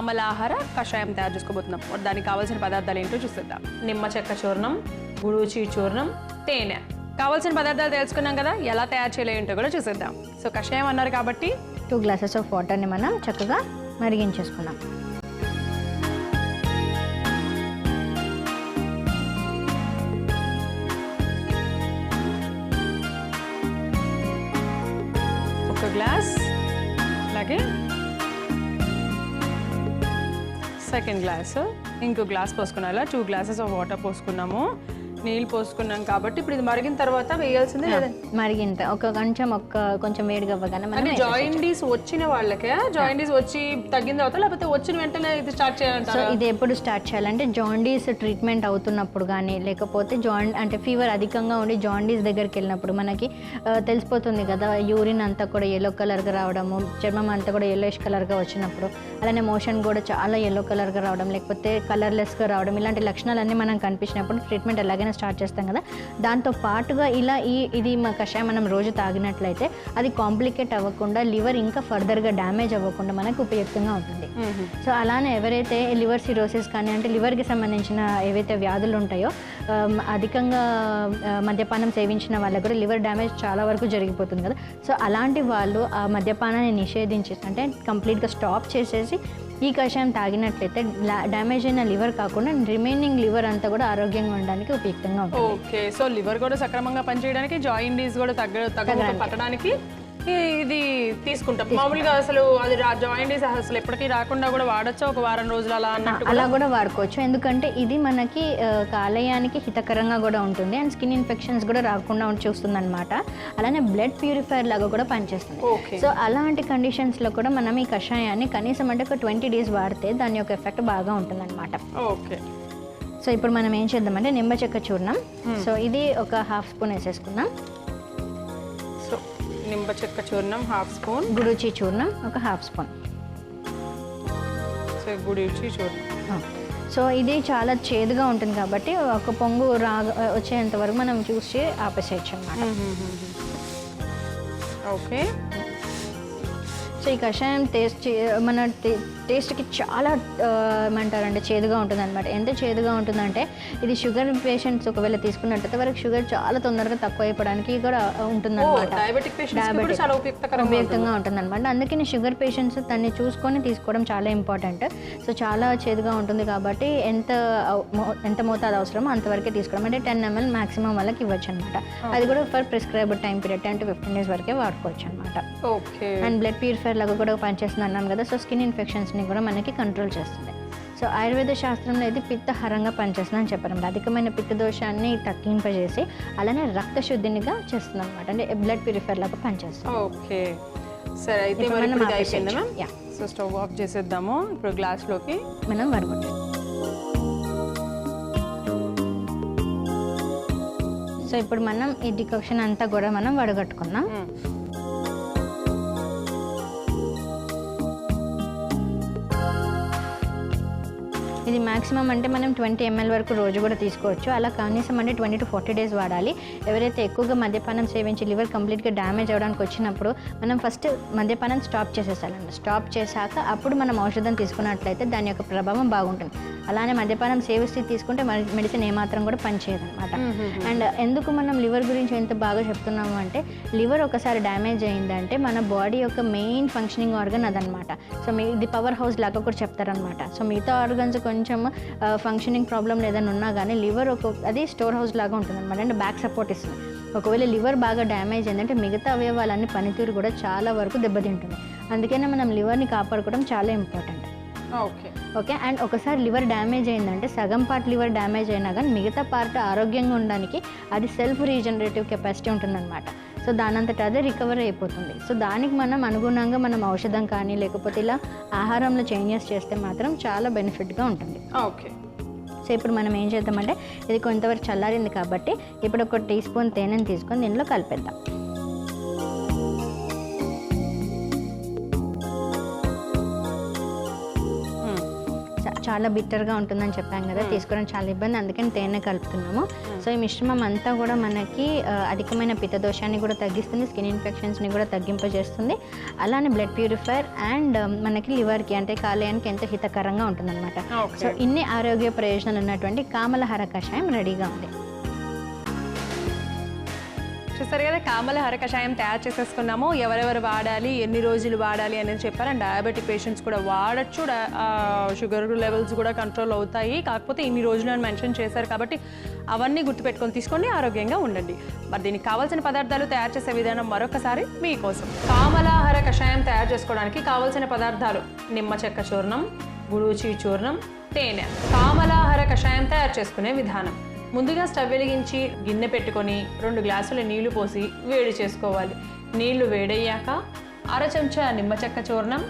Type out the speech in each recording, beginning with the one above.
ఆమలాహార కషాయం తయారు చేసుకోబోతున్నాం. దానికి కావాల్సిన పదార్థాలు ఏంటో చూసేద్దాం. నిమ్మ చెక్క చూర్ణం, గుడూచి చూర్ణం, తేనె. కావాల్సిన పదార్థాలు తెలుసుకున్నాం కదా, ఎలా తయారు చేయాలి ఏంటో కూడా చూసేద్దాం. సో కషాయం అన్నారు కాబట్టి 2 గ్లాసెస్ ఆఫ్ వాటర్ని మనం చక్కగా మరిగించేసుకున్నాం. గ్లాస్, అలాగే సెకండ్ గ్లాస్, ఇంకో గ్లాస్ పోసుకున్నాం. 2 గ్లాసెస్ ఆఫ్ వాటర్ పోసుకున్నాము. నీళ్ళు పోసుకున్నాం కాబట్టి ఇప్పుడు ఇది మరిగిన తర్వాత వేయాల్సిందే లేదా? మరిగిన కొంచెం వేడిగా అవ్వగానే మనం జాయిండీస్ వచ్చిన వాళ్ళకే, జాయిండీస్ వచ్చి తగ్గిన తర్వాత లేకపోతే వచ్చిన వెంటనే ఇది స్టార్ట్ చేయాలంటారా? సో ఇది ఎప్పుడు స్టార్ట్ చేయాలంటే జాండీస్ ట్రీట్మెంట్ అవుతున్నప్పుడు కానీ, లేకపోతే అంటే ఫీవర్ అధికంగా ఉండి జాండీస్ దగ్గరికి వెళ్ళినప్పుడు మనకి తెలిసిపోతుంది కదా, యూరిన్ అంతా కూడా ఎల్లో కలర్గా రావడము, చర్మం అంతా కూడా yellowish కలర్గా వచ్చినప్పుడు, అలానే మోషన్ కూడా చాలా ఎల్లో కలర్గా రావడం, లేకపోతే కలర్లెస్గా రావడం, ఇలాంటి లక్షణాలన్నీ మనం కనిపించినప్పుడు ట్రీట్మెంట్ ఎలాగైనా స్టార్ట్ చేస్తాం కదా. దాంతో పాటుగా ఇలా ఇది మా కషాయం మనం రోజు తాగినట్లయితే అది కాంప్లికేట్ అవ్వకుండా, లివర్ ఇంకా ఫర్దర్గా డ్యామేజ్ అవ్వకుండా మనకు ఉపయుక్తంగా ఉంటుంది. సో అలానే ఎవరైతే లివర్ సిరోసిస్ కానీ, అంటే లివర్కి సంబంధించిన ఏవైతే వ్యాధులు ఉంటాయో, అధికంగా మద్యపానం సేవించిన వాళ్ళకి కూడా లివర్ డ్యామేజ్ చాలా వరకు జరిగిపోతుంది కదా. సో అలాంటి వాళ్ళు ఆ మద్యపానాన్ని నిషేధించేసి, అంటే కంప్లీట్గా స్టాప్ చేసేసి ఈ కషాయం తాగినట్లయితే డ్యామేజ్ అయిన లివర్ కాకుండా రిమైనింగ్ లివర్ అంతా కూడా ఆరోగ్యంగా ఉండడానికి ఉపయుక్తంగా ఉంటుంది. ఓకే, సో లివర్ కూడా సక్రమంగా పనిచేయడానికి, జాయిండీస్ కూడా పట్టడానికి ఇది తీసుకుంటాం. మామూలుగా అసలు అది జాయిండీస్ అసలు ఎప్పటికీ రాకుండా కూడా వాడచ్చా, ఒక వారం రోజులు అలా అన్నట్టు అలా కూడా వాడుకోవచ్చు. ఎందుకంటే ఇది మనకి కాలేయానికి హితకరంగా కూడా ఉంటుంది, అండ్ స్కిన్ ఇన్ఫెక్షన్స్ కూడా రాకుండా చూస్తుంది అనమాట. అలానే బ్లడ్ ప్యూరిఫైర్ లాగా కూడా పనిచేస్తుంది. సో అలాంటి కండిషన్స్లో కూడా మనం ఈ కషాయాన్ని కనీసం అంటే ఒక 20 days వాడితే దాని యొక్క ఎఫెక్ట్ బాగా ఉంటుంది అనమాట. ఓకే, సో ఇప్పుడు మనం ఏం చేద్దామంటే నిమ్మ చెక్క చూర్ణం, సో ఇది ఒక 1/2 స్పూన్ వేసేసుకుందాం. సో నిమ్మ చెక్క చూర్ణం 1/2 స్పూన్, గుడూచి చూర్ణం ఒక 1/2 స్పూన్. సో గుడూచి చూర్ణం. సో ఇది చాలా చేదుగా ఉంటుంది కాబట్టి ఒక పొంగు వచ్చేంత వరకు మనం చూసి ఆపేసేయచ్చు అన్నమాట. ఓకే, సో ఈ కషాయం మన టేస్ట్కి చాలా ఏమంటారంటే చేదుగా ఉంటుంది అనమాట. ఎంత చేదుగా ఉంటుందంటే ఇది షుగర్ పేషెంట్స్ ఒకవేళ తీసుకున్నట్టయితే వారికి షుగర్ చాలా తొందరగా తక్కువ అయిపోవడానికి కూడా ఉంటుంది అనమాట. ఉపయుక్తంగా ఉంటుంది అనమాట. అందుకని షుగర్ పేషెంట్స్ దాన్ని చూసుకొని తీసుకోవడం చాలా ఇంపార్టెంట్. సో చాలా చేదుగా ఉంటుంది కాబట్టి ఎంత మోతాదు అవసరమో అంతవరకే తీసుకోవడం, అంటే 10 ml మాక్సిమం వాళ్ళకి ఇవ్వచ్చు అనమాట. అది కూడా for prescribed time period 10 to 15 days వరకే వాడుకోవచ్చు అనమాట. అండ్ బ్లడ్ ప్యూరిఫైర్ లాగా కూడా పనిచేస్తుంది అన్నాను కదా. సో స్కిన్ ఇన్ఫెక్షన్స్ని కూడా మనకి కంట్రోల్ చేస్తుంది. సో ఆయుర్వేద శాస్త్రంలో ఇది పిత్తహరంగా పనిచేస్తుంది అని చెప్పారు. అధికమైన పిత్త దోషాన్ని తగ్గింపజేసి అలానే రక్త శుద్ధినిగా చేస్తుంది అనమాట, అంటే బ్లడ్ ప్యూరిఫైర్ లాగా పనిచేస్తుంది. ఓకే, సరే అయితే మనం సో స్టవ్ ఆఫ్ చేసేద్దాము. ఇప్పుడు గ్లాస్లోకి మనం వడగొట్టాం. సో ఇప్పుడు మనం ఈ డికాక్షన్ అంతా కూడా మనం వడగట్టుకుందాం. ఇది మ్యాక్సిమం అంటే మనం 20 ml వరకు రోజు కూడా తీసుకోవచ్చు. అలా కనీసం అంటే 20 to 40 days వాడాలి. ఎవరైతే ఎక్కువగా మద్యపానం సేవించి లివర్ కంప్లీట్గా డ్యామేజ్ అవ్వడానికి వచ్చినప్పుడు మనం ఫస్ట్ మద్యపానం స్టాప్ చేసేసాలండి. స్టాప్ చేశాక అప్పుడు మనం ఔషధం తీసుకున్నట్లయితే దాని యొక్క ప్రభావం బాగుంటుంది. అలానే మద్యపానం సేవిస్తూ తీసుకుంటే మెడిసిన్ ఏమాత్రం కూడా పనిచేయదనమాట. అండ్ ఎందుకు మనం లివర్ గురించి ఎంత బాగా చెప్తున్నాము అంటే, లివర్ ఒకసారి డ్యామేజ్ అయిందంటే మన బాడీ యొక్క మెయిన్ ఫంక్షనింగ్ ఆర్గన్ అదనమాట. సో ఇది పవర్ హౌస్ లాగా కూడా చెప్తారనమాట. సో మిగతా ఆర్గన్స్ కొంచెం ఫంక్షనింగ్ ప్రాబ్లం ఏదైనా ఉన్నా కానీ లివర్ అది స్టోర్ హౌస్ లాగా ఉంటుంది అనమాట, అంటే బ్యాక్ సపోర్ట్ ఇస్తుంది. ఒకవేళ లివర్ బాగా డ్యామేజ్ అయిందంటే మిగతా అవయవాలన్నీ పనితీరు కూడా చాలా వరకు దెబ్బతింటుంది. అందుకనే మనం లివర్ని కాపాడుకోవడం చాలా ఇంపార్టెంట్. ఓకే, అండ్ ఒకసారి లివర్ డ్యామేజ్ అయిందంటే సగం పార్ట్ లివర్ డ్యామేజ్ అయినా కానీ మిగతా పార్ట్ ఆరోగ్యంగా ఉండడానికి అది సెల్ఫ్ రీజనరేటివ్ కెపాసిటీ ఉంటుందన్నమాట. సో దానంతట అదే రికవర్ అయిపోతుంది. సో దానికి మనం అనుగుణంగా మనం ఔషధం కానీ లేకపోతే ఇలా ఆహారంలో చేంజెస్ చేస్తే మాత్రం చాలా బెనిఫిట్గా ఉంటుంది. ఓకే, సో ఇప్పుడు మనం ఏం చేద్దామంటే ఇది కొంతవరకు చల్లారింది కాబట్టి ఇప్పుడు ఒక టీ స్పూన్ తేనెని తీసుకొని దీనిలో కలిపేద్దాం. చాలా బిట్టర్గా ఉంటుందని చెప్పాను కదా, తీసుకోవడం చాలా ఇబ్బంది, అందుకని తేనె కలుపుతున్నాము. సో ఈ మిశ్రమం అంతా కూడా మనకి అధికమైన పిత్తదోషాన్ని కూడా తగ్గిస్తుంది, స్కిన్ ఇన్ఫెక్షన్స్ని కూడా తగ్గింపజేస్తుంది, అలానే బ్లడ్ ప్యూరిఫైర్ అండ్ మనకి లివర్కి అంటే కాలేయానికి ఎంతో హితకరంగా ఉంటుందన్నమాట. సో ఇన్ని ఆరోగ్య ప్రయోజనాలు ఉన్నటువంటి కామలహార కషాయం రెడీగా ఉంది. చూసారు కదా, కామలహార కషాయం తయారు చేసేసుకున్నాము. ఎవరెవరు వాడాలి, ఎన్ని రోజులు వాడాలి అనేది చెప్పారు. అండ్ డయాబెటిక్ పేషెంట్స్ కూడా వాడచ్చు, షుగర్ లెవెల్స్ కూడా కంట్రోల్ అవుతాయి. కాకపోతే ఇన్ని రోజులు అని మెన్షన్ చేశారు కాబట్టి అవన్నీ గుర్తుపెట్టుకొని తీసుకోండి, ఆరోగ్యంగా ఉండండి. మరి దీనికి కావాల్సిన పదార్థాలు తయారు చేసే విధానం మరొకసారి మీకోసం. కామలహార కషాయం తయారు చేసుకోవడానికి కావాల్సిన పదార్థాలు: నిమ్మ చెక్క చూర్ణం, గుడూచి చూర్ణం, తేనె. కామలహార కషాయం తయారు చేసుకునే విధానం: ముందుగా స్టవ్ వెలిగించి గిన్నె పెట్టుకొని 2 గ్లాసుల నీళ్లు పోసి వేడి చేసుకోవాలి. నీళ్లు వేడయ్యాక అర చెంచా నిమ్మ చెక్క చూర్ణం,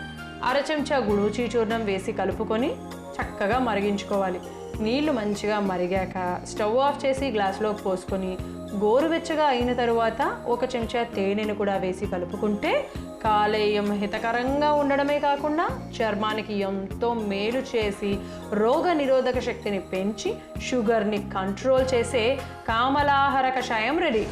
అర చెంచా గుడూచి చూర్ణం వేసి కలుపుకొని చక్కగా మరిగించుకోవాలి. నీళ్లు మంచిగా మరిగాక స్టవ్ ఆఫ్ చేసి గ్లాసులోకి పోసుకొని గోరువెచ్చగా అయిన తరువాత 1 చెంచా తేనెను కూడా వేసి కలుపుకుంటే కాలేయం హితకరంగా ఉండడమే కాకుండా చర్మానికి ఎంతో మేలు చేసి రోగ నిరోధక శక్తిని పెంచి షుగర్ని కంట్రోల్ చేసే కామలహార కషాయం రెడీ.